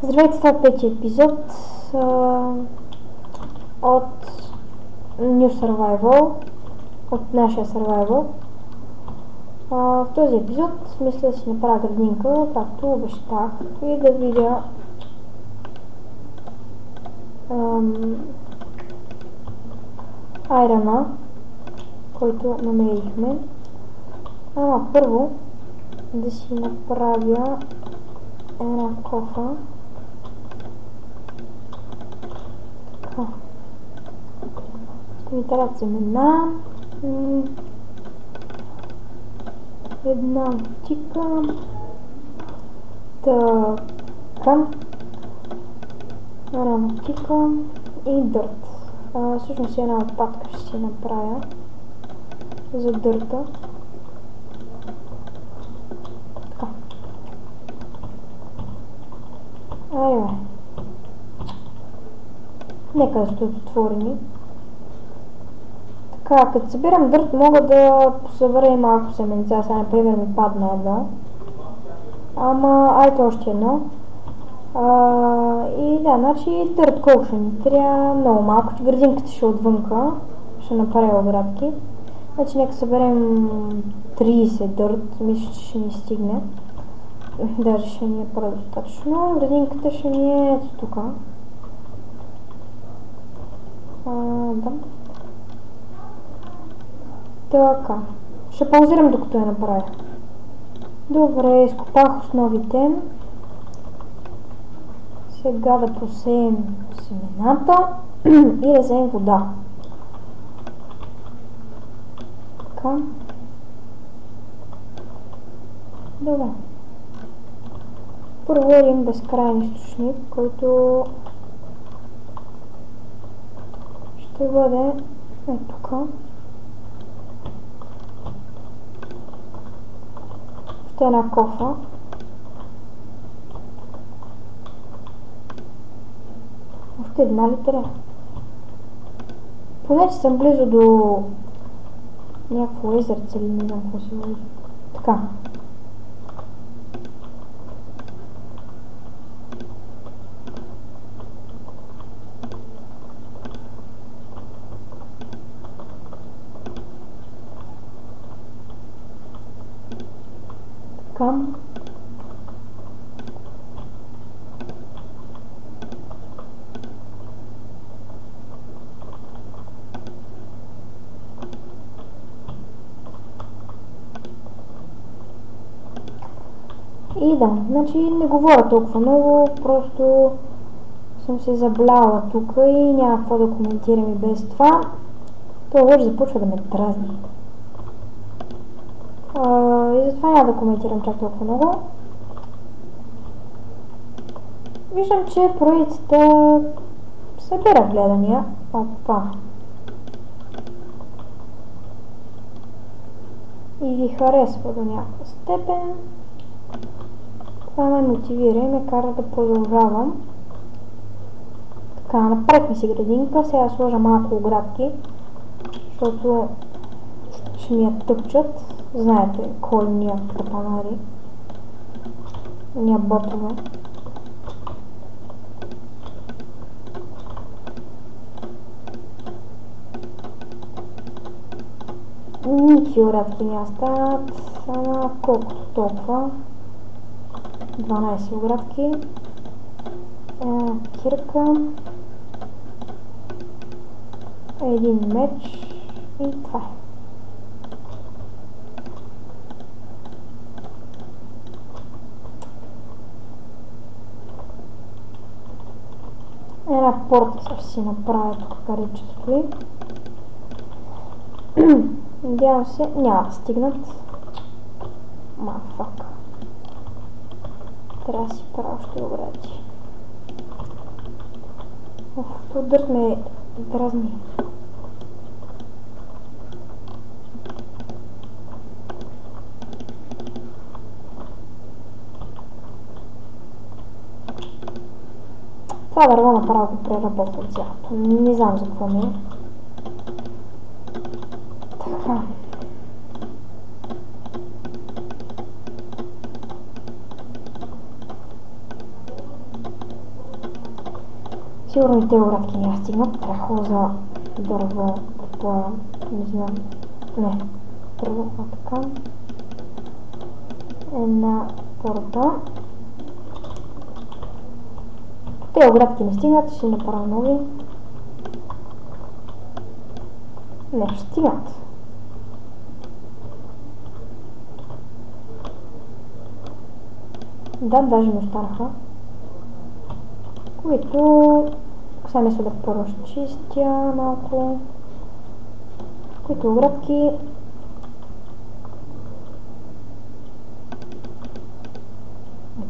Здравейте, това е пети епизод от New Survival, от нашия Survival. В този епизод мисля да си направя градинка, както обещах, и да видя айрона, който намерихме. Първо да си направя една кофа. Така. Ще ми трябват семена. Една мотика. Така. Една мотика и дърт. Всъщност една лопатка ще си направя за дърта. Така. Айде. Нека да стоят отворени. Така, като събирам дърт, мога да посъбера и малко семенца. Сега, например, ми падна едно. Айде още едно. И да, значи дърт колко ще ни трябва? Много малко. Градинката ще отвънка. Ще направя оградки. Значи нека съберем 30 дърт. Мисля, че ще ни стигне. Даже ще ни е предостатъчно. Градинката ще ни е ето тук. Да. Така. Ще паузирам докато я направя. Добре, изкопах основите. Сега да посеем семената и да вземем вода. Така. Добре. Първо един безкрайен източник, който ще бъде ето тук. Ще е една кофа. Още една ли трябва? Поне че съм близо до някакво езерце или не знам какво се води. Така. Така. И да, значи не говоря толкова много, просто съм се забляла тук и няма какво да коментирам и без това. Това вече започва да ме дразни. И затова няма да коментирам чак толкова много. Виждам, че проекцията събира гледания. Опа. И ви харесва до някаква степен. Това ме мотивира и ме кара да продължавам. Така, направихме си градинка. Сега да сложа малко оградки, защото ще ми я тъпчат. Знаете кой ни я капанари. Ния ботове. Никакви оградки няма стават. Колкото толкова. 12 оградки. Една кирка. Един меч. И това е. Една порта ще си направя тук, където стои. Надявам се, няма да стигнат. Фак. Трябва да си правя още огради. Това дърт ме дразни. Това дърво направо го преработвам цялото. Не знам за какво ми е. Така. Сигурно и те оградки няма стигнат. Трябва за дърво, не знам, не, дърво, така. Една порта. Те оградки не стигнат, ще направя нови. Не, ще стигнат. Да, даже ми останаха. Които... Сега мисля да първо ще чистя малко. Които оградки...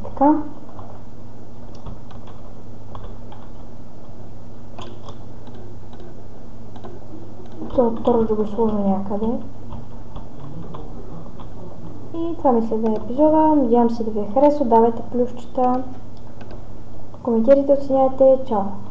Така. Това да го сложа някъде. И това мисля да е епизода. Надявам се да ви е харесал. Давайте плюсчета. Коментирайте, оценяйте. Чао!